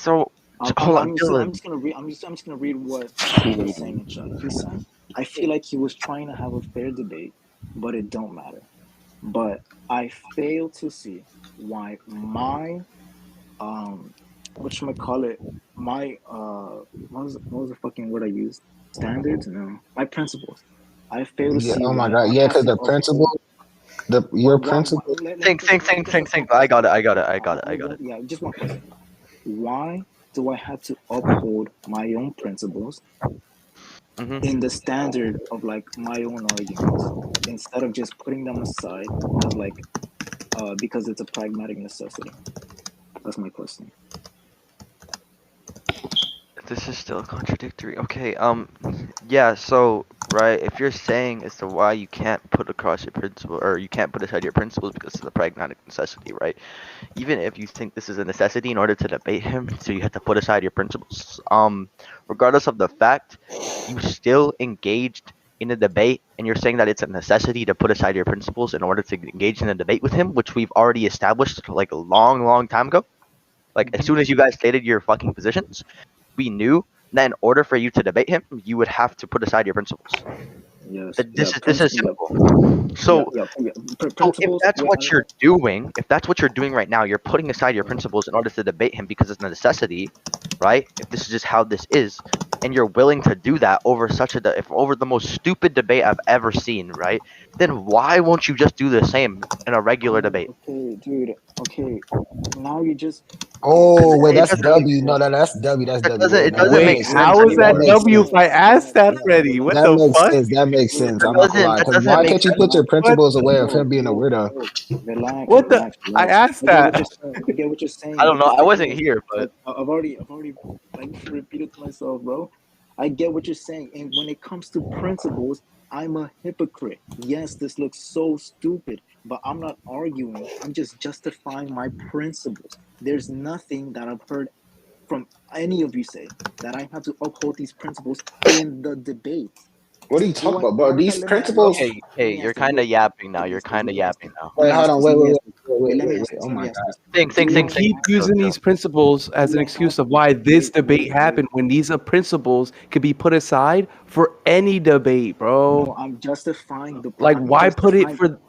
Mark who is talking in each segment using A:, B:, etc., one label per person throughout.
A: So hold on,
B: I'm
A: Dylan.
B: just gonna read. I'm just gonna read what he was saying in chat. He's saying, "I feel like he was trying to have a fair debate, but it don't matter. But I fail to see why my whatchamacallit, my what was the fucking word I used? Standards? No, my principles. I fail to
C: Yeah.
B: see
C: Oh my
B: why
C: God.
B: I
C: Yeah,
B: have
C: because
B: to
C: the
B: uphold
C: principal, your
B: what
C: principal.
B: let me just ask one
A: I
B: question.
A: got it. I got it. I got it. I got it.
B: Yeah, just one question. Why do I have to uphold my own principles
A: Mm-hmm.
B: in the standard of like my own arguments instead of just putting them aside as like because it's a pragmatic necessity? That's my question.
A: This is still contradictory. Okay, yeah, so, right, if you're saying as to why you can't put across your principle, or you can't put aside your principles because it's a pragmatic necessity, right? Even if you think this is a necessity in order to debate him, so you have to put aside your principles, regardless of the fact, you still engaged in a debate, and you're saying that it's a necessity to put aside your principles in order to engage in a debate with him, which we've already established, like, a long, long time ago. Like, as
B: Mm-hmm.
A: soon as you guys stated your fucking positions, we knew that in order for you to debate him, you would have to put aside your principles.
B: Yes. Yeah.
A: This is
B: Yeah.
A: simple.
B: Yeah.
A: So
B: Yeah. Yeah.
A: so if
B: Principles.
A: that's
B: Wait.
A: what you're doing, if that's what you're doing right now, you're putting aside your principles in order to debate him because it's a necessity, right? If this is just how this is, and you're willing to do that over if over the most stupid debate I've ever seen, right? Then why won't you just do the same in a regular debate?
B: Okay, dude. Okay. Now you just okay.
A: Because
C: Oh wait,
A: it
C: that's
A: doesn't
C: W. No, that's W. That's W. Wait,
A: it
C: no, that
A: doesn't
D: Wait,
A: make
C: makes sense.
A: sense
D: how is
C: That
D: that
A: anymore.
C: makes
D: W
C: sense.
D: if I asked that already? What
C: That
D: the
C: makes
D: fuck?
C: sense. That makes sense. I'm not gonna lie.
A: That
C: Cause
A: doesn't
C: why
A: make
C: can't you
A: sense.
C: put your
B: Relax.
C: principles away of
B: Yo,
C: him being a
B: yo,
C: weirdo?
B: yo. Relax,
D: What the?
B: relax,
D: I
B: relax.
D: asked
B: I get what
D: that.
B: you're saying. I get what you're
A: I
B: saying.
A: don't
B: But
A: know.
B: the
A: I
B: thing
A: wasn't
B: is,
A: here, but
B: I've already like repeated to myself, bro. I get what you're saying. And when it comes to principles, I'm a hypocrite. Yes, this looks so stupid, but I'm not arguing. I'm just justifying my principles. There's nothing that I've heard from any of you say that I have to uphold these principles in the debate.
C: What are you
B: Do
C: talking
B: I?
C: about, bro?
B: Okay,
C: These
B: let me
C: principles.
B: ask
A: okay,
B: you. Let
A: hey,
B: me
A: you're
B: ask this.
A: kind of
B: Wait,
A: yapping now.
B: let me
A: You're
B: ask this.
A: kind
B: Let
A: of
B: me ask
A: yapping
B: this.
A: now.
B: Let
C: Wait,
B: me
C: hold
B: ask
C: on.
B: this. Let me ask this. Wait, let me ask
C: Wait.
B: this.
C: Oh
B: Let me
C: my
B: ask
C: God.
B: this.
A: Think,
B: Do
D: You
B: I
A: think.
D: keep
B: have
A: Chill,
D: using
A: chill.
D: these principles as
B: do
D: an
B: I have
D: excuse of why this debate
B: wait.
D: happened when these are principles could be put aside for any debate, bro.
B: No, I'm justifying
D: Like,
B: I'm
D: why put it
B: justifying
D: for?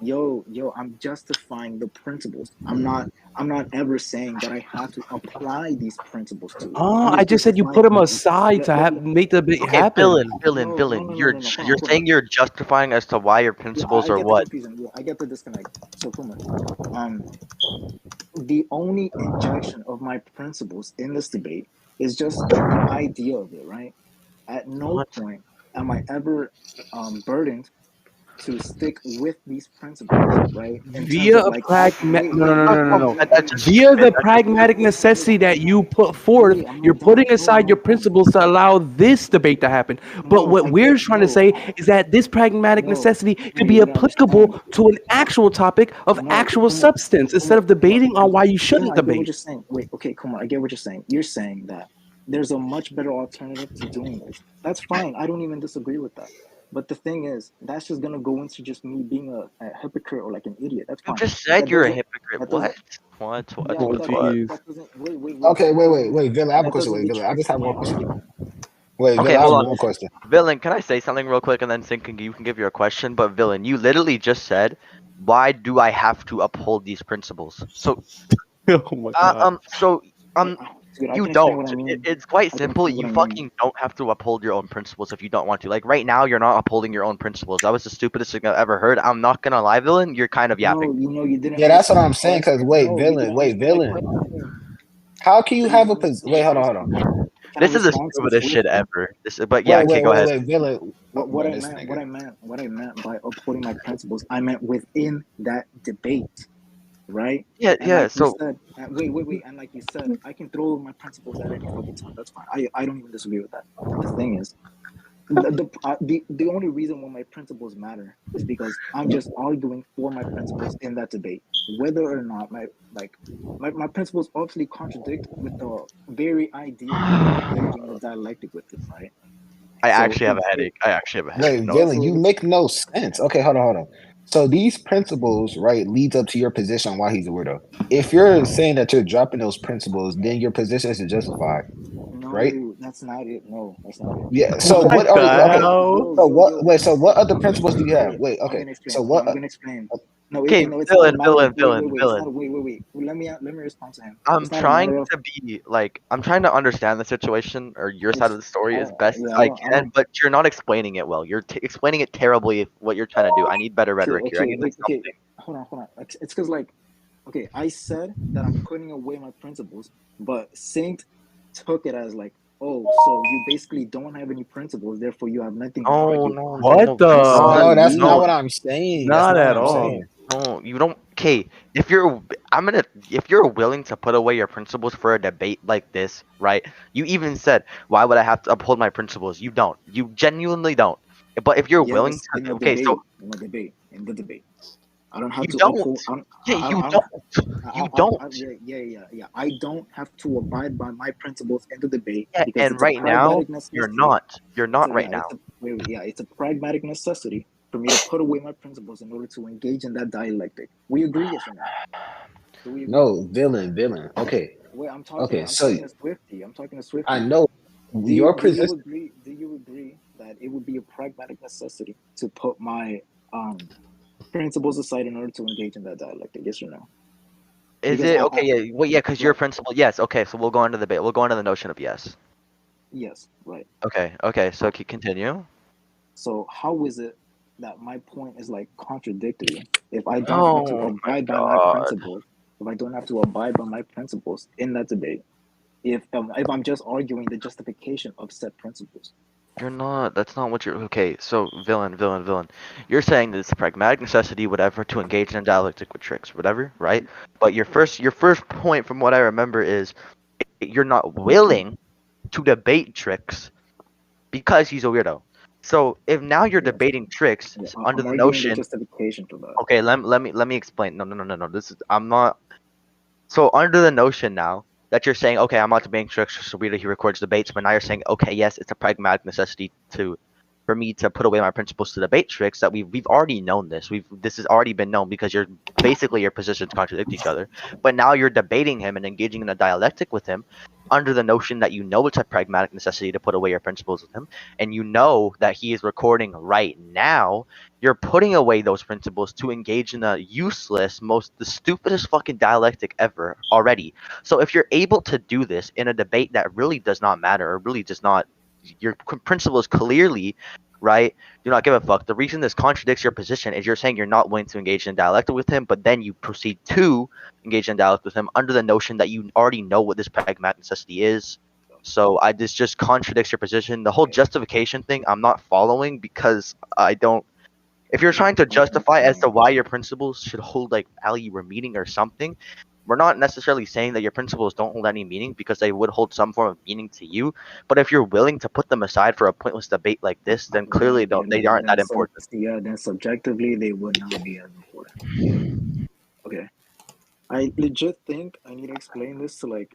B: I'm justifying the principles. I'm not ever saying that I have to apply these principles to it.
D: Oh,
B: I'm
D: I
B: just
D: just said you
B: justifying
D: put them aside to
B: let,
D: have make the debate
A: Okay,
D: happen.
A: Villain.
B: no.
A: You're
B: Hold on.
A: saying you're justifying as to why your
B: Yeah,
A: principles
B: I
A: are
B: get the
A: what?
B: confusion. Yeah, I get the disconnect. So Coomer, um the only injection of my principles in this debate is just the idea of it, right? At no
A: What?
B: point am I ever burdened to stick with these principles, right? In terms
D: Via
B: of
D: a
B: like,
D: pragmatic no no no
A: No,
D: no no
A: no,
D: no
A: that's just
D: via
A: stupid.
D: the
A: That's just
D: pragmatic
A: stupid.
D: necessity that you put forth,
B: I'm
D: you're
B: not done.
D: putting
B: No, I'm
D: aside your
B: not done.
D: principles to allow this debate to happen. But
B: No,
D: what
B: I
D: we're
B: get
D: trying to say is that this pragmatic
B: no.
D: necessity could
B: Coomer,
D: be
B: you gotta
D: applicable
B: understand.
D: to an actual topic of
B: No,
D: actual
B: Coomer,
D: substance instead
B: Coomer,
D: of
B: Coomer.
D: debating on why you
B: Yeah,
D: shouldn't
B: I get what
D: debate.
B: you're saying. Wait, okay, Coomer, I get what you're saying. You're saying that there's a much better alternative to doing this. That's fine. I don't even disagree with that. But the thing is, that's just gonna go into just me being a hypocrite or like an idiot. That's
A: You
B: fine.
A: just said
B: That
A: you're a
B: doesn't.
A: hypocrite.
B: That doesn't.
A: What? What?
B: Yeah,
A: What?
B: but
A: What? What?
D: Confused.
B: that doesn't.
C: Okay,
B: That doesn't.
C: wait, Villain. I have a
B: That
C: question.
B: doesn't
C: Wait, Villain. I
B: detract
C: just
B: from
C: have
B: my
C: one question.
B: argument.
C: Wait,
A: Okay,
C: Villain. I
A: hold
C: have
A: on.
C: one question.
A: Villain, can I say something real quick and then you can give your question? But Villain, you literally just said, "Why do I have to uphold these principles?" So,
D: Oh my
A: uh,
D: god.
A: um, so,
B: I,
A: um,
B: I, dude, I
A: you
B: can explain
A: don't.
B: what I mean.
A: It's quite
B: I can
A: simple.
B: explain what
A: You
B: I mean.
A: fucking don't have to uphold your own principles if you don't want to. Like right now, you're not upholding your own principles. That was the stupidest thing I've ever heard. I'm not gonna lie, Villain. You're kind of yapping.
B: No, you didn't
C: Yeah, that's what
B: understand my
C: I'm saying. Cause
B: question.
C: wait,
B: No, you
C: Villain.
B: didn't
C: Wait,
B: understand my
C: Villain.
B: question.
C: How can you
B: You
C: have
B: didn't
C: a
B: understand
C: wait?
B: my
C: Hold on.
B: question. Can I
A: This is the
B: respond
A: stupidest shit
B: truthfully?
A: ever. But yeah, okay, go ahead.
C: Wait, Villain. Oh,
B: What
C: bro,
B: I
C: this
B: meant,
C: nigga.
B: what I meant by upholding my principles, I meant within that debate, right?
A: Yeah,
B: And
A: yeah.
B: like you
A: So
B: said, and like you said, I can throw my principles at any fucking time. That's fine. I don't even disagree with that. The thing is, the only reason why my principles matter is because I'm just arguing for my principles in that debate, whether or not my principles obviously contradict with the very idea of me engaging in a dialectic with him, right?
A: I
B: So
A: actually have a headache. I actually have a headache.
C: Wait,
A: No.
C: Villain.
B: so
C: You
B: it's
C: make no sense. Okay, hold on. So these principles, right, leads up to your position on why he's a weirdo. If you're saying that you're dropping those principles, then your position is justified, right?
B: No, that's not it. No, that's not it.
C: Yeah. So
D: What
C: what are
D: the
C: okay?
D: hell?
C: So what? Wait. So
B: Listen,
C: what other
B: listen,
C: principles do you have?
B: wait.
C: Wait.
B: I'm
C: Okay.
B: gonna explain.
C: So
B: No,
C: what?
B: I'm gonna explain. No,
A: Okay,
B: it's not a matter of
A: villain.
B: wait. Let me respond to him.
A: I'm
B: It's not a matter
A: trying
B: of
A: to be like, I'm trying to understand the situation or your side of the story as best as
B: yeah,
A: I
B: I
A: can,
B: don't.
A: but you're not explaining it well. You're explaining it terribly. What you're trying to do. I need better rhetoric here. I need like
B: Okay.
A: something.
B: Hold on. It's because like, okay, I said that I'm putting away my principles, but Saint took it as like, oh, so you basically don't have any principles, therefore you have nothing to
A: No,
B: argue
A: no,
B: upon.
A: no,
D: What
A: no. That's
B: That's
A: not.
C: No,
B: very
C: that's not
A: No,
C: what
B: weird.
C: I'm saying. That's
D: Not
C: not what
D: at
C: I'm
D: all.
C: saying.
A: no. You don't. Okay, if you're, I'm gonna. If you're willing to put away your principles for a debate like this, right? You even said, "Why would I have to uphold my principles?" You don't. You genuinely don't. But if you're willing
B: Yes,
A: to, okay, so
B: in the debate. I don't have
A: you
B: to
A: don't.
B: uphold.
A: Yeah, you
B: I don't.
A: don't. You don't.
B: Yeah. I don't have to abide by my principles in the debate
A: Yeah,
B: because
A: and
B: it's a
A: right now,
B: pragmatic
A: you're
B: necessity.
A: not. You're not right now.
B: It's a pragmatic necessity for me to put away my principles in order to engage in that dialectic. We agree, yes or no? Do we agree?
C: No, villain. Okay.
B: Wait,
C: Okay.
B: I'm
C: So
B: talking to Swifty. I'm talking to
C: I
B: Swifty.
C: know your
B: Do you
C: position.
B: agree? Do you agree that it would be a pragmatic necessity to put my principles aside in order to engage in that dialectic? Yes or no?
A: Is
B: Because
A: it okay? Yeah, well, yeah, because your
B: right,
A: principle. Yes. Okay, so we'll go into the debate. We'll go into the notion of yes.
B: yes, right.
A: Okay. So continue.
B: So how is it that my point is like contradictory if I don't have to
A: Oh my
B: abide by my
A: God.
B: principles? If I don't have to abide by my principles in that debate, if I'm just arguing the justification of said principles.
A: You're not. That's not what you're. Okay, so villain. You're saying that it's a pragmatic necessity, whatever, to engage in a dialectic with Tricks, whatever, right? But your first point, from what I remember, is you're not willing to debate Tricks because he's a weirdo. So if now you're
B: Yes,
A: debating Tricks under
B: I'm
A: the
B: arguing the
A: notion,
B: justification for that.
A: okay, let me explain. No. This is I'm not. So under the notion now that you're saying, okay, I'm not debating Trix so weird he records debates, but now you're saying, okay, yes, it's a pragmatic necessity for me to put away my principles to debate Trix. That we've already known this. This has already been known because basically your positions contradict each other. But now you're debating him and engaging in a dialectic with him under the notion that you know it's a pragmatic necessity to put away your principles with him, and you know that he is recording right now. You're putting away those principles to engage in a useless, the stupidest fucking dialectic ever already. So if you're able to do this in a debate that really does not matter, or really does not, your principles clearly, right, do not give a fuck. The reason this contradicts your position is you're saying you're not willing to engage in dialectic with him, but then you proceed to engage in dialectic with him under the notion that you already know what this pragmatic necessity is. So this just contradicts your position. The whole justification thing, I'm not following because I don't. If you're trying to justify as to why your principles should hold like value or meaning or something, we're not necessarily saying that your principles don't hold any meaning because they would hold some form of meaning to you. But if you're willing to put them aside for a pointless debate like this, then clearly they aren't that important.
B: Then subjectively they would not be as important. Yeah. Okay. I legit think I need to explain this to like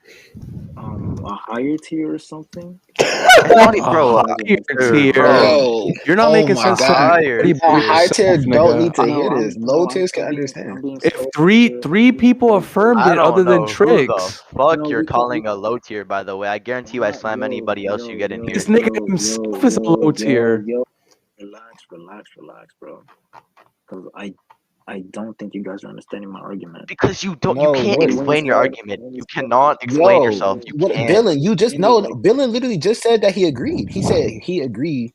B: a higher tier or something.
A: It's not, bro.
B: You guys
D: Higher
B: would understand.
A: Dude,
D: tier.
A: bro.
C: Yo,
D: You're not
C: oh
D: making
C: my
D: sense to
C: God.
A: Higher
D: anybody but
C: High
A: tier.
C: tier
D: yourself,
C: don't need
D: nigga.
C: to hear this. Low tiers can
B: I'm
C: understand.
B: being
D: If
B: so
D: three
B: serious.
D: three people affirmed
A: I
D: it other
A: don't
D: than
A: know who the
D: Tricks,
A: fuck
B: No,
A: you're
B: we
A: calling a low tier, by the way. I guarantee you I slam anybody else you get in
D: this
A: here.
D: nigga himself is a low tier.
B: Relax, bro. Because I don't think you guys are understanding my argument.
A: Because you
C: No,
A: can't
C: what?
B: When you
A: explain your
B: said,
A: argument.
B: when you
A: You
B: said,
A: cannot explain
C: Yo,
A: yourself. You
C: what?
A: can't.
C: Villain, you just
B: nigga,
C: know.
B: like,
C: Villain literally just said that he agreed. He said he agreed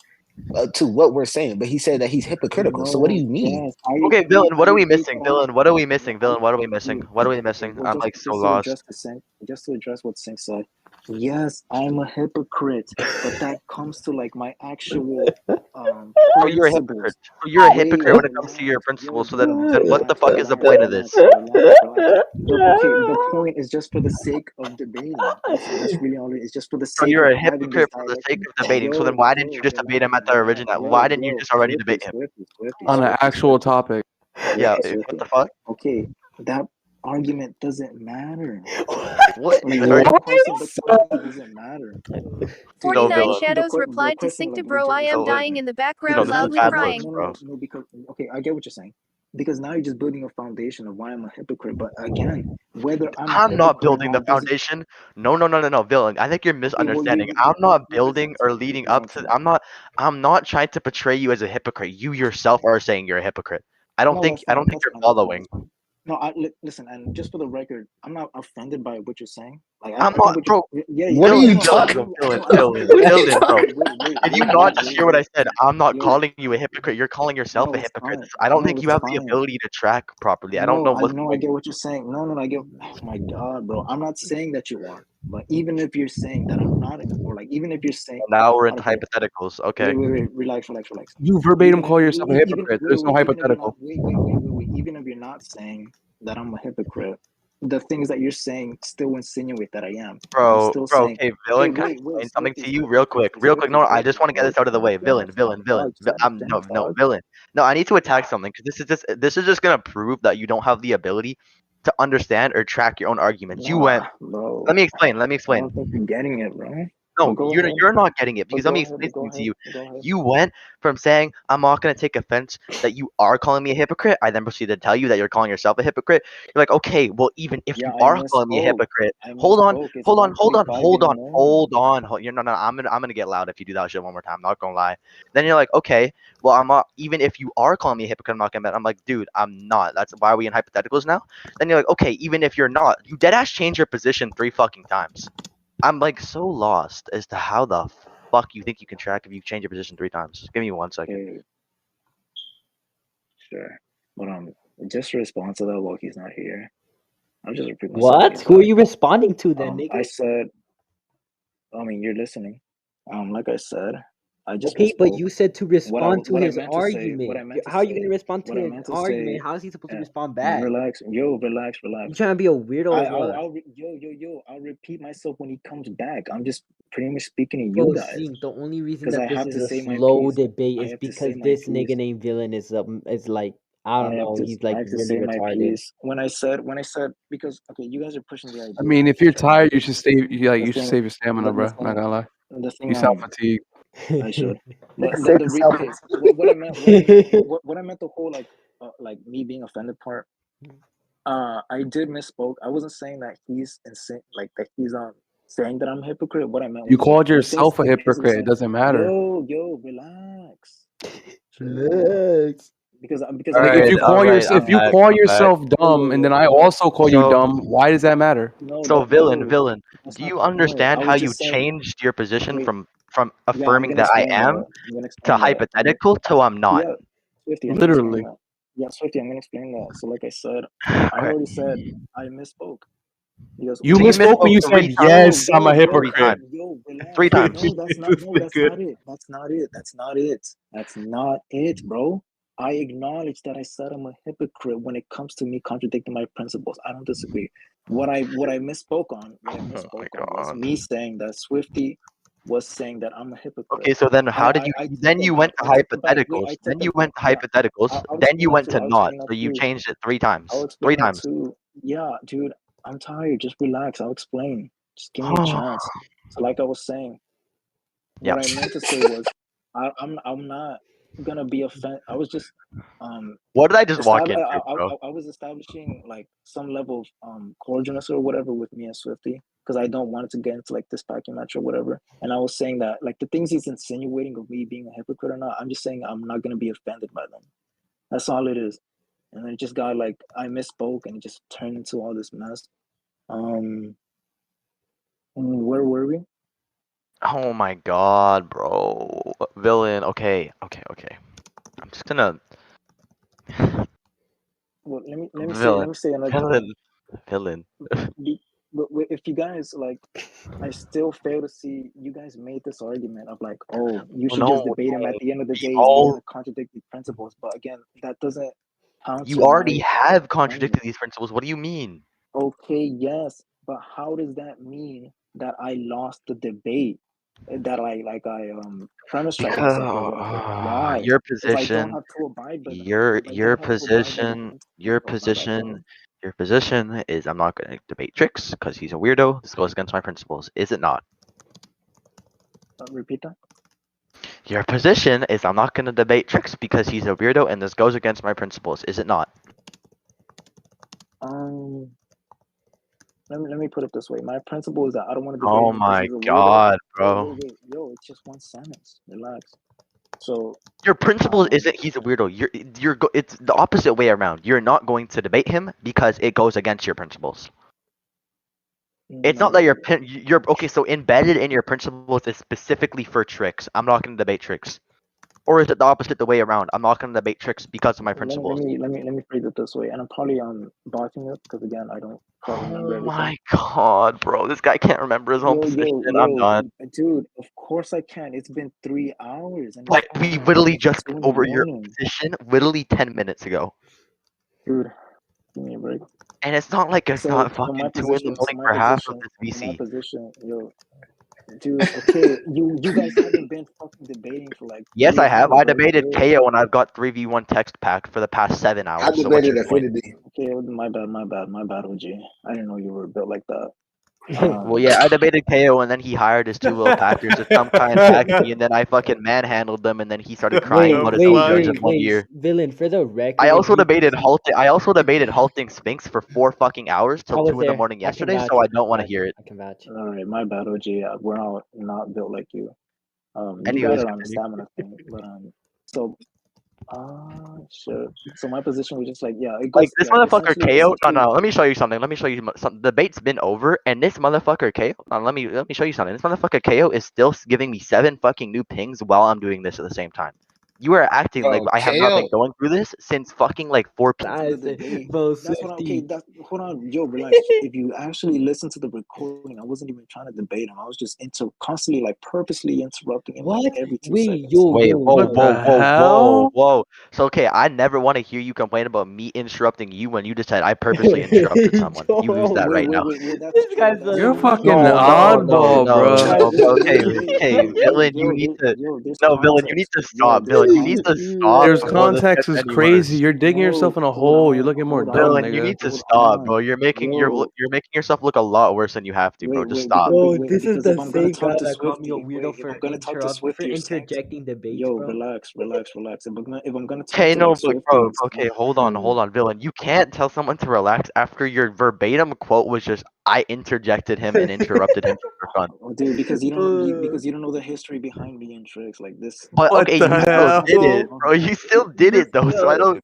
C: to what we're saying, but he said that he's hypocritical. So what do
B: no,
C: you mean?
B: yes,
A: Okay, Villain,
B: I
A: what are we
B: agree,
A: missing?
B: but
A: Villain, what are we
B: no,
A: missing? Villain, what are we missing? What are we
B: okay,
A: missing?
B: well,
A: I'm like so
B: just to
A: lost.
B: address just to address what Sink said. Yes, I'm a hypocrite, but that comes to like my actual
A: Oh, you're a hypocrite.
B: principles.
A: Oh, you're a
B: Wait,
A: hypocrite when it comes to your principles. So then what the fuck is the point of this?
B: The point is just for the sake of debating. That's really all it is. Just for the
A: So
B: sake
A: you're
B: of
A: a
B: having this
A: hypocrite for the sake
B: dialectic.
A: of debating. So then why didn't you just debate him at the original? Why didn't you just already debate him?
D: On an actual topic.
A: Yeah, what the fuck?
B: Okay, that argument doesn't matter.
A: What?
B: Like
A: Are
B: the
A: you,
D: What?
B: question, doesn't matter. Dude,
A: go
E: 49
A: Villain.
E: Shadows
B: the
E: replied to
B: question like
E: Syncta Bro, I
B: legit is
E: am
A: Go.
E: dying in
B: irrelevant.
E: the
A: No,
E: background
A: this is
E: loudly
A: bad words,
E: crying.
A: bro.
B: No, because okay, I get what you're saying. because now you're just building a foundation of why I'm a hypocrite. But again, whether I'm a
A: I'm not
B: hypocrite or
A: building the
B: not doesn't.
A: foundation. No, villain. I think you're
B: Okay, well, you,
A: misunderstanding.
B: you
A: I'm not
B: listen,
A: building or
B: listen,
A: leading up to.
B: listen.
A: I'm not trying to portray you as a hypocrite. You yourself are saying you're a hypocrite. I don't
B: No,
A: think.
B: that's
A: I
B: fine.
A: don't think
B: That's
A: you're
B: fine. That's fine.
A: following.
B: That's fine. No, listen, and just for the record, I'm not offended by what you're saying. Like,
A: I'm
B: I think
A: not,
B: what you,
A: bro.
B: yeah,
C: What are
B: yeah,
A: Villain,
C: you
B: no, I
A: villain,
C: talking?
B: hear
A: bro,
B: you.
A: villain,
B: No,
A: villain,
B: wait, wait,
A: villain,
B: wait,
A: bro.
B: wait, wait, wait,
A: Did you
B: wait,
A: not
B: wait,
A: just
B: wait,
A: hear what I
B: wait.
A: said? I'm not
B: Yo,
A: calling you a hypocrite. You're calling yourself
B: no,
A: a
B: it's
A: hypocrite.
B: fine.
A: I don't
B: No,
A: think you
B: it's
A: have the
B: fine.
A: ability to track properly. I don't
B: No,
A: know
B: I
A: what's
B: know I
A: going
B: get
A: on.
B: what you're saying. No, I get. Oh my God, bro. I'm not saying that you are, but even if you're saying that I'm not, or like even if you're saying,
A: Now we're into
B: okay,
A: hypotheticals.
B: wait,
A: Okay.
B: wait, wait, relax, relax, relax.
D: You verbatim
B: Even if
D: call yourself a
B: even
D: hypocrite.
B: wait,
D: There's no
B: wait, even if you're not
D: hypothetical.
B: wait. Even if you're not saying that I'm a hypocrite, the things that you're saying still insinuate that I am. And I'm still
A: Bro,
B: saying,
A: okay,
B: hey,
A: villain, can I
B: wait,
A: explain something
B: Swifty,
A: to you real quick? Real quick. No, I just want to get
B: bro,
A: this out of the
B: can I
A: way.
B: finish?
A: Villain.
B: Dog, just let me finish,
A: No,
B: dog.
A: villain. No, I need to attack something because this is just gonna prove that you don't have the ability to understand or track your own arguments. You went.
B: Nah, bro.
A: Let me explain. Let me
B: I
A: explain.
B: don't think you're getting it, bro.
A: No,
B: But go
A: you're
B: ahead.
A: you're not getting it
B: But
A: because let
B: go
A: me
B: ahead.
A: explain
B: But go
A: something to
B: ahead.
A: you.
B: Go ahead.
A: You went from saying I'm not gonna take offense that you are calling me a hypocrite. I then proceeded to tell you that you're calling yourself a hypocrite. You're like, okay, well, even if
B: Yeah,
A: you
B: I
A: are calling me a
B: misspoke.
A: hypocrite,
B: I
A: hold on,
B: misspoke. It's
A: hold on, hold on,
B: 1:45
A: hold
B: in the
A: on,
B: morning.
A: hold on. You're no, no. I'm gonna get loud if you do that shit one more time. I'm not gonna lie. Then you're like, okay, well, I'm not. Even if you are calling me a hypocrite, I'm not gonna. I'm like, dude, I'm not. That's why are we in hypotheticals now? Then you're like, okay, even if you're not, you dead ass change your position 3 fucking times. I'm like so lost as to how the fuck you think you can track if you change your position 3 times. Give me 1 second.
B: Okay, sure. But just respond to that while he's not here. I'll just repeat myself when
E: What?
B: he's
E: Who are
B: back.
E: you responding to then,
B: I
E: nigga?
B: said, I mean, you're listening. Like I said, I just
E: Okay, but
B: misspoke.
E: you said to respond to
B: What I
E: his
B: meant to say,
E: argument. How are you gonna respond to
B: what I
E: his
B: meant to
E: argument?
B: say.
E: How is he supposed to
B: Uh,
E: respond back?
B: relax, yo, relax,
E: You
B: relax.
E: trying to be a weirdo or what?
B: Yo. I'll repeat myself when he comes back. I'm just pretty much speaking to you
E: Bro,
B: guys
E: see, the only reason
B: because I
E: that this
B: have
E: is
B: to
E: a
B: say my
E: slow
B: piece.
E: debate
B: I
E: is
B: have to say
E: because
B: my
E: this
B: piece.
E: nigga named Villain is like, I don't know, he's
B: I
E: like
B: have to
E: really
B: say my
E: retarded.
B: piece. When I said because okay, you guys are pushing the
D: I
B: idea
D: mean,
B: that
D: if
B: I'm
D: you're
B: trying to
D: tired, you
B: debate
D: should
B: you.
D: save
B: The
D: you should
B: thing,
D: save your stamina, bro. Not gonna lie.
B: the
D: You
B: thing
D: sound fatigued.
B: I should. But
C: Nigga, save yourself.
B: okay, what I meant the whole like me being offended part. I did misspoke. I wasn't saying that he's insane, like that he's saying that I'm a hypocrite. What I meant
D: You
B: was
D: called
B: the
D: yourself a
B: things he was
D: hypocrite. It
B: saying.
D: doesn't matter.
B: Yo, relax, chill.
E: Relax.
B: Because
A: All
B: I
D: Like
B: do
A: right,
B: have
A: all right.
D: if
A: I'm
D: you
A: back.
D: call
A: I'm back.
D: yourself dumb and then I
B: no,
D: also call you
A: So,
D: dumb, why does that matter?
A: so villain.
B: that's
A: Do
B: not
A: you
B: no. I
A: understand how
B: was
A: you
B: just saying.
A: changed your position
B: Wait,
A: from
B: yeah, I'm
A: affirming
B: gonna
A: that I
B: explain
A: am
B: that. I'm gonna
A: to
B: explain that.
A: hypothetical to I'm not?
B: Yeah, Swifty, I'm gonna explain
D: Literally.
B: that. Yeah, Swifty, I'm gonna explain that. So, like I said, I
A: Okay.
B: already said I misspoke. Because
D: You
A: So you
D: misspoke when
A: misspoke
D: you said,
A: 3 times.
B: yo,
D: yes, I'm a
B: yo,
A: Three
B: yo,
D: hypocrite.
A: times. Three
B: relax.
A: times.
D: this
B: No, that's
D: nigga.
B: not it. That's not it, bro. I acknowledge that I said I'm a hypocrite when it comes to me contradicting my principles. I don't disagree. What I
A: Oh my
B: misspoke on was
A: god.
B: me saying that Swifty was saying that I'm a hypocrite.
A: Okay, so then how did you? Then you went to
B: I took it back. Wait,
A: hypotheticals.
B: I took
A: Then
B: it.
A: you went to
B: Yeah,
A: hypotheticals.
B: I'll
A: Then you
B: explain that
A: went
B: too.
A: to
B: I'll
A: not.
B: explain that
A: So
B: to
A: you
B: you.
A: changed it three
B: I'll
A: times. Three
B: explain that
A: times.
B: too. Yeah, dude, I'm tired. Just relax. I'll explain. Just give me a chance. So, like I was saying,
A: Yeah.
B: what I meant to say was, I'm not gonna be offended. I was just
A: What did I just walk into, bro?
B: I was establishing like some level of cordialness or whatever with me and Swifty because I don't want it to get into like this packing match or whatever. And I was saying that like the things he's insinuating of me being a hypocrite or not, I'm just saying I'm not gonna be offended by them. That's all it is. And then it just got like I misspoke and it just turned into all this mess. Um, where were we?
A: Oh my god, bro. Villain. Okay. I'm just gonna.
B: Well, let
A: Villain.
B: me say another thing.
A: Villain.
B: Be, but if you guys like, I still fail to see you guys made this argument of like, oh, you
A: Oh
B: should just
A: no,
B: debate him. At
A: no.
B: the end of the
A: We
B: day, he's going
A: all.
B: to contradict the principles. But again, that doesn't
A: You
B: counter
A: already
B: my
A: have
B: premise.
A: contradicted these principles. What do you mean?
B: Okay, yes, but how does that mean that I lost the debate? That I premise check myself or whatever.
A: Because
B: Why?
A: your
B: If I don't
A: position,
B: have to abide by them,
A: your
B: if I
A: your
B: don't have to abide by the
A: position,
B: principles.
A: your
B: Oh, my bad. Go
A: position,
B: ahead.
A: your position is I'm not going to debate Trix because he's a weirdo. This goes against my principles. Is it not?
B: Repeat that.
A: Your position is I'm not gonna debate Trix because he's a weirdo and this goes against my principles, is it not?
B: Let me put it this way. My principle is that I don't want to debate
A: Oh
B: him because
A: my
B: he's a weirdo.
A: god, bro.
B: Wait. Yo, it's just one sentence. Relax. So
A: your principle isn't he's a weirdo. It's the opposite way around. You're not going to debate him because it goes against your principles. It's not that you're okay. So embedded in your principles is specifically for Trix. I'm not going to debate Trix. Or is it the opposite the way around? I'm not going to debate Trix because of my principles.
B: Let me phrase it this way, and I'm probably botching it because again I don't quite remember everything.
A: Oh my god, bro! This guy can't remember his own position. I'm done.
B: Dude, of course I can. It's been 3 hours, and
A: like we literally just went over your position literally 10 minutes ago.
B: Dude, give me a break.
A: And it's not like it's not fucking 2 in the morning for half of this VC.
B: My position, yo. Dude, okay, you guys haven't been fucking debating for like.
A: Yes, I have. I debated KO and I've got 3v1 text pack for the past 7 hours.
C: I debated Affinity.
B: Okay, my bad, OG. I didn't know you were built like that.
A: Well, yeah, I debated KO and then he hired his 2 little packers to some kind of attack me and then I fucking manhandled them and then he started crying about his own judge in 1 year.
E: Villain, for the record.
A: I also debated halting Sphinx for 4 fucking hours till 2 in the morning yesterday, so I don't want to hear it.
E: I can vouch.
B: Alright, my bad, OG. We're all not built like you.
A: Anyways,
B: you got it on the stamina thing, but so shit. So my position was just like, yeah, it goes,
A: like this motherfucker KO. No, let me show you something. Let me show you something. The debate's been over, and this motherfucker KO. Let me show you something. This motherfucker KO is still giving me 7 fucking new pings while I'm doing this at the same time. You are acting like I have not been going through this since fucking like 4 p.m.
B: Hold on, yo, relax. If you actually listen to the recording, I wasn't even trying to debate him. I was just constantly, like, purposely interrupting him.
E: What?
B: Like, every 2 seconds.
A: Whoa. So okay, I never want to hear you complain about me interrupting you when you just said I purposely interrupted someone. You lose that right now.
D: You're fucking oddball, bro.
A: Okay, Villain, you need to. No, Villain, you need to stop. Villain, you need to stop.
D: There's context is crazy. You're digging yourself in a hole. You're looking more dumb,
A: Villain,
D: nigga.
A: you need to stop, bro. You're making yourself look a lot worse than you have to, bro. Just stop.
E: Bro, this is the same guy that called me a weirdo for interjecting debates,
B: yo,
E: bro.
B: relax. If I'm gonna talk
A: okay,
B: to
A: no,
B: Swifty,
A: but bro, okay, hold on, Villain. You can't tell someone to relax after your verbatim quote was just I interjected him and interrupted him for fun.
B: Dude, because you don't know the history behind me and Trix like this.
A: But okay, you still did it, bro. You still did it though, so I don't.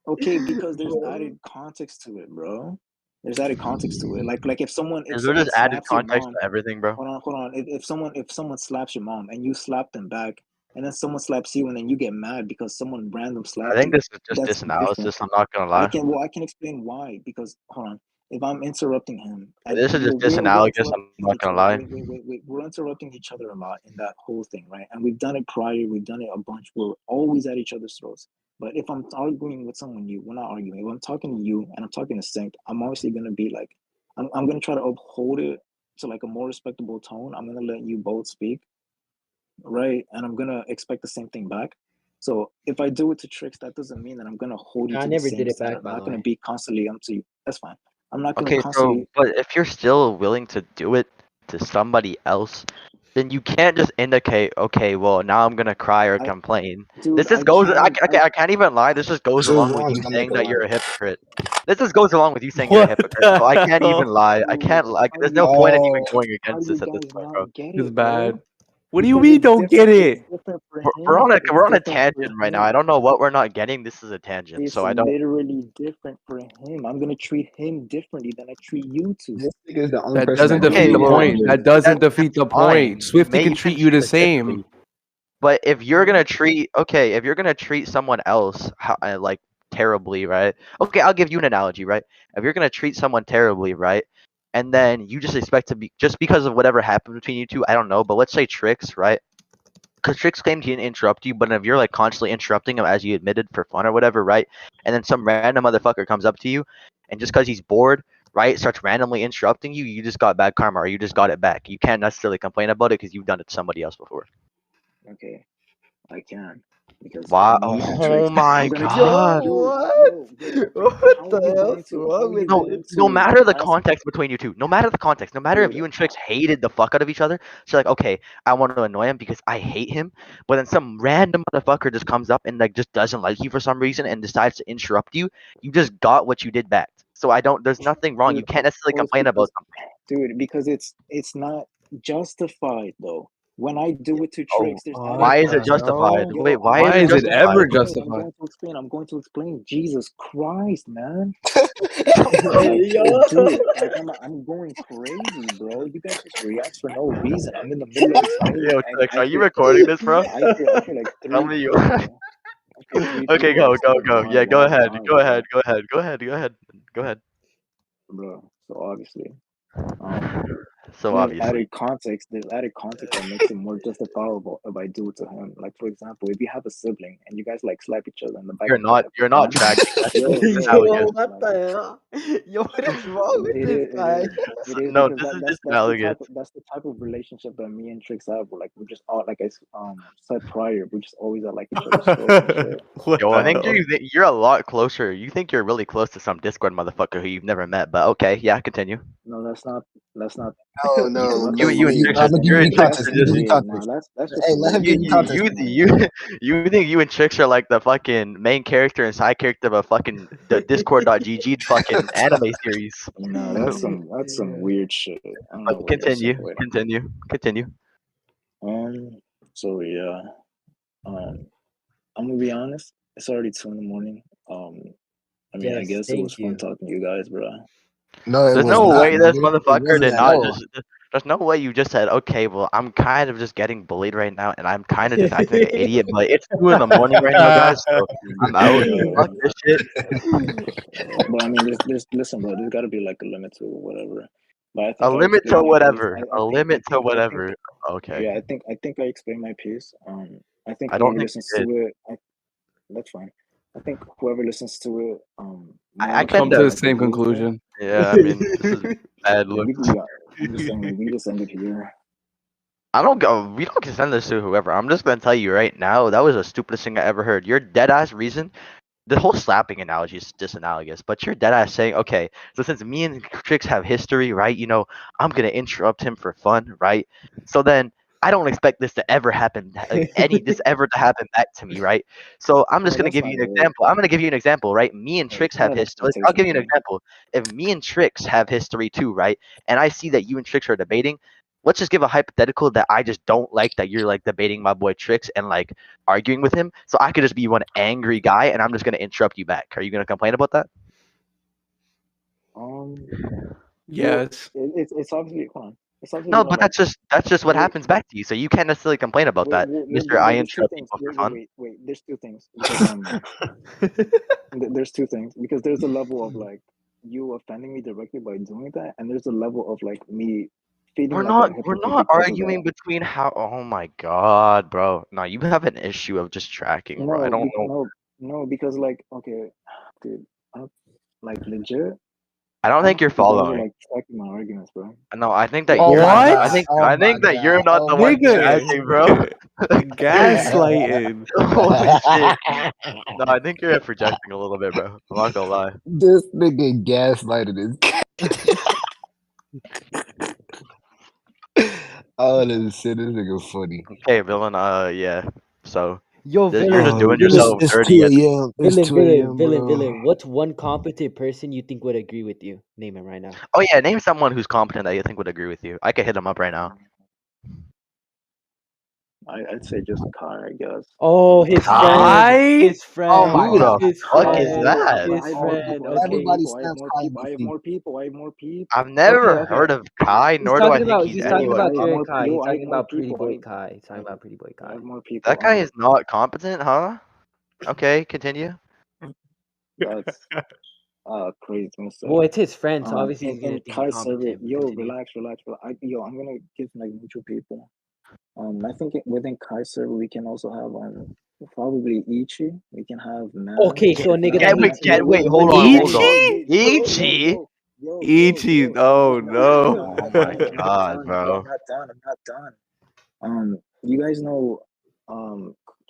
B: Okay, because there's added context to it, bro. There's added context to it. Like if someone
A: just added context to everything, bro.
B: Hold on. If someone slaps your mom and you slap them back, and then someone slaps you and then you get mad because someone random slapped you.
A: I think this is just disanalysis. I'm not gonna lie.
B: I can explain why. Because hold on, if I'm interrupting him,
A: this is just disanalogous. I'm not gonna lie.
B: Wait. We're interrupting each other a lot in that whole thing, right? And we've done it prior. We've done it a bunch. We're always at each other's throats. But if I'm arguing with someone new, we're not arguing. If I'm talking to you and I'm talking to Sync, I'm obviously gonna be like, I'm gonna try to uphold it to like a more respectable tone. I'm gonna let you both speak, right? And I'm gonna expect the same thing back. So if I do it to Trix, that doesn't mean that I'm gonna hold you to the same standard. I'm not gonna be constantly to you. That's fine. I'm not gonna constantly.
A: But if you're still willing to do it to somebody else, then you can't just indicate, okay, well, now I'm gonna cry or complain. This just goes. I can't even lie. This just goes along with you saying that you're a hypocrite. This just goes along with you saying you're a hypocrite. So I can't even lie. I can't lie. There's no point in even going against this at this point, bro.
D: It's bad. What do you mean don't get it?
A: We're on a tangent right now. I don't know what we're not getting. This is a tangent, so I don't.
B: It's literally different for him. I'm gonna treat him differently than I treat you two.
D: That doesn't defeat the point. That doesn't defeat the point. Swifty can treat you the same.
A: But if you're gonna treat someone else like terribly, right? Okay, I'll give you an analogy, right? If you're gonna treat someone terribly, right? And then you just expect to be just because of whatever happened between you two, I don't know, but let's say Trix, right? Because Trix claimed he didn't interrupt you, but if you're like constantly interrupting him as you admitted for fun or whatever, right? And then some random motherfucker comes up to you, and just because he's bored, right, starts randomly interrupting you, you just got bad karma or you just got it back. You can't necessarily complain about it because you've done it to somebody else before.
B: Okay. I can. Because
A: Wow.
B: me and
A: Oh
B: Trix,
A: my
B: I'm gonna
A: god.
E: What
B: how
E: the
B: are you
E: hell's
B: going to
E: wrong with
A: No,
E: this?
A: no matter the context between you two, no matter the context, no matter if
B: dude,
A: you and Trix hated the fuck out of each other, she's like, okay, I want to annoy him because I hate him, but then some random motherfucker just comes up and like just doesn't like you for some reason and decides to interrupt you. You just got what you did back. So there's nothing wrong. You
B: dude,
A: can't
B: of
A: necessarily
B: course,
A: complain about something.
B: dude, because it's not justified though. When I do it to
A: Oh,
B: Trix, there's added
A: why
E: What
A: is it
E: the
B: context.
A: justified?
E: hell?
A: Wait, why is
D: Why
A: it
D: is it
A: justified?
D: ever justified?
B: I'm going to explain. Jesus Christ, man.
E: Yo.
B: Dude, I'm going crazy, bro. You guys just react for no reason. I'm in the middle of explaining,
A: Yo,
B: and
A: Trix, are you recording this, bro?
B: I feel like
A: Tell
B: three
A: me you.
B: people. I feel three
A: Okay,
B: people are
A: go,
B: saying
A: go. Yeah, go
B: why
A: ahead,
B: not,
A: go
B: bro.
A: ahead, go ahead, go ahead, go ahead, go ahead.
B: Bro. So obviously, um,
A: So obviously,
B: there's added context that makes it more justifiable if I do it to him. Like for example, if you have a sibling and you guys like slap each other in the back
A: you're
B: of the
A: not,
B: head,
A: you're
B: and
A: not tracking. That's
B: yo,
A: just
B: yo,
E: Yo,
A: analogous.
B: listen,
E: what the hell? Yo, what is wrong with
B: It
E: this
B: is, it
E: guy?
B: is, it is
A: No,
B: because
A: this is just analogous.
B: that's the type of relationship that me and Trix have. We're like we're just all like I said prior, we're just always at like each other's throats and shit.
D: What
A: Yo, I
D: the
A: think
D: hell?
A: you're a lot closer. You think you're really close to some Discord motherfucker who you've never met, but okay, yeah, continue.
B: No, that's not.
C: No,
B: No,
C: no,
B: that's
A: You
C: wait,
A: you and
C: wait.
A: Trix
C: No,
A: just
C: I'm gonna give
A: you
C: you
A: and
C: the
A: Trix
B: that's
C: context.
A: are
C: Let me
A: just
C: give you
B: nah.
C: context.
B: That's just
C: Hey,
B: a
C: let
B: weird
C: him give you context.
B: generalization, man.
A: you think you and Trix are like the fucking main character and side character of a fucking the Discord.gg fucking anime series.
B: No, that's some
E: Yeah.
B: weird shit. I don't
A: But
B: know what you're
A: continue,
B: saying.
A: continue.
B: Um. So yeah. I'm gonna be honest. It's already 2 in the morning. I mean, I
E: Yes,
B: guess it was
E: thank
B: fun
E: you.
B: talking to you guys, bro.
C: No, it
A: There's
C: was
A: no
B: Um.
C: not,
A: way this
C: nigga. It
A: motherfucker
C: wasn't
A: did
C: at
A: not
C: all.
A: just. There's no way you just said, okay, well, I'm kind of just getting bullied right now, and I'm kind of just acting like an idiot, but it's 2 in the morning right now, guys, so I'm out. Fuck
B: Yo,
A: this shit.
B: but I mean, there's listen, bro. There's got to be like a limit to whatever. But I
A: A
B: think I
A: limit to
B: explained my piece.
A: whatever. A limit to
B: I think
A: whatever. Okay.
B: yeah. I think I explained my piece. I think
A: I don't
B: whoever
A: think
B: listens
A: you
B: to
A: did.
B: it, that's fine. I think whoever listens to it,
A: I
B: might
A: kind
D: Come to
A: of.
D: the
B: like
D: same
B: agree with it.
D: conclusion.
A: Yeah, I mean, this is bad
B: Yeah,
A: looks.
B: I'm just saying, like, we just ended here.
A: I don't go. We don't can send this to whoever. I'm just gonna tell you right now. That was the stupidest thing I ever heard. Your dead ass reason. The whole slapping analogy is just analogous, but you're dead ass saying, okay, so since me and Trix have history, right? I'm gonna interrupt him for fun, right? So then I don't expect this to ever happen, like this ever to happen back to me, right? So I'm just
B: No,
A: gonna
B: that's
A: give
B: not
A: you an
B: it.
A: example. I'm gonna give you an example, right? Me and
B: Like,
A: Trix have
B: bad
A: history. I'll
B: expectation,
A: give you an
B: bro.
A: example. If me and Trix have history too, right? And I see that you and Trix are debating. Let's just give a hypothetical that I just don't like that you're like debating my boy Trix and like arguing with him. So I could just be one angry guy and I'm just gonna interrupt you back. Are you gonna complain about that?
B: Um, well,
D: Yes.
B: it's obviously hold on. It's obviously
A: No,
B: gonna
A: but
B: like
A: that's just what
B: wait,
A: happens back to you. So you can't necessarily complain about that, Mister. I
B: there's two
A: interrupt
B: things.
A: people for fun.
B: There's two things because there's two things because there's a level of like you offending me directly by doing that, and there's a level of like me feeling
A: We're
B: like a
A: not we're
B: hypocrite
A: not
B: because of that.
A: arguing between how. Oh my god, bro. No, you have an issue of just tracking, bro. I
B: No,
A: don't know.
B: no, because like okay, dude, like legit.
A: I don't
B: I don't
A: think you're
B: think you guys are
A: following.
B: like tracking my arguments, bro.
A: No, I think that
B: Like
C: Oh
A: you're
C: my
A: not.
C: god.
A: I
D: What?
A: think
C: Oh
A: I
C: my
A: think that
C: god.
A: you're not
C: Oh
A: the
C: my
A: one
C: god.
D: Nigga.
A: tracking, bro.
D: Gaslighting.
A: Holy shit. No, I think you're projecting a little bit, bro. I'm not gonna lie.
C: This nigga gaslighted his. Oh, this shit. This nigga funny.
A: Okay, villain. Yeah. So
E: Yo,
A: you're just
E: villain,
C: Oh,
A: doing
C: it's
E: villain,
A: yourself
C: it's
A: dirty
C: 2
A: at this.
C: a.m. It's 2 a.m., bro.
E: villain. What's one competent person you think would agree with you? Name him right now.
A: Oh yeah, name someone who's competent that you think would agree with you. I could hit him up right now.
B: I'd say just Kai, I guess.
E: Oh, his friend,
A: Kai?
E: his
A: Oh
E: friend,
A: my
C: Who the
E: his
A: fuck is
C: hell?
E: friend,
A: that?
E: his
B: I have more
E: friend.
B: people. I have more
E: Okay,
C: Everybody
B: people. I have
C: stands
B: more
C: Kai
B: people. I have
C: DC.
B: more people. I have more
A: I've
B: people.
E: okay,
A: never
E: okay.
A: heard of Kai,
E: He's
A: nor do I
E: talking
A: think
E: about
A: he's
E: he's talking
A: anyone.
E: about
B: I have
E: pure
B: more.
E: Kai. He's
B: Yo, I have
E: talking
B: more
E: about pretty
B: people.
E: boy Kai. He's talking about pretty boy
B: I
E: Kai.
B: have more people.
A: That guy is not competent, huh? Okay, continue.
B: That's crazy to say.
E: Well, it's his friend, so obviously he's gonna
B: In
E: think he's
B: Kai server,
E: competent. But
B: yo,
E: continue.
B: relax. I'm gonna give like neutral people. I think within Kai server we can also have probably Ichi. We can have Matt.
E: Okay,
B: We
E: so a
B: can
E: nigga
B: have
E: that
A: Wait,
E: hates me.
A: wait,
E: One
A: hold on,
E: nigga that
A: hold on.
E: hates me.
D: Ichi?
A: Ichi?
D: Ichi. Oh no.
A: Oh my
B: I'm not
A: god,
B: done, bro.
A: bro.
B: I'm not done. You guys know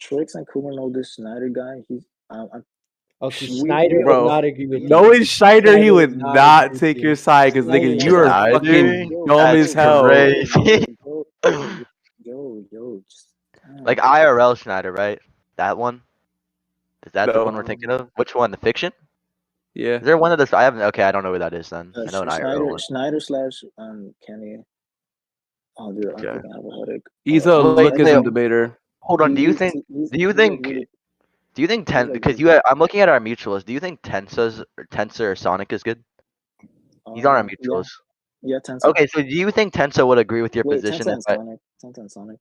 B: Trix and Coomer know this Snyder guy.
E: Okay, Snyder would
D: Bro,
E: not agree with you.
D: knowing Schneider, he
E: Snyder
D: would
E: would
D: not
E: agree
D: take
E: with
D: your
E: you.
D: side because nigga,
E: Snyder
D: you
E: would
D: are
E: not.
D: fucking
B: Yo,
D: dumb
A: That's
D: as hell.
A: crazy.
B: Yo,
A: Like IRL Schneider, right? That one? Is that the one we're
D: No.
A: thinking of? Which one? The fiction?
D: Yeah.
A: Is there one of the? I haven't. Okay, I don't know who that is then. I know an IRL one.
B: Schneider slash Kenny. Oh, dude, I'm
A: Okay.
B: freaking alcoholic.
D: He's a
A: Wait,
D: lookism debater.
A: Hold on. Do you think? Do you think? Do you think Ten? Because I'm looking at our mutuals. Do you think Tensor or Sonic is good? He's on our mutuals.
B: Yeah, Tensor.
A: Okay, so do you think Tenso would agree with your
B: Wait,
A: position?
B: Tensor and Sonic. Tensor and Sonic.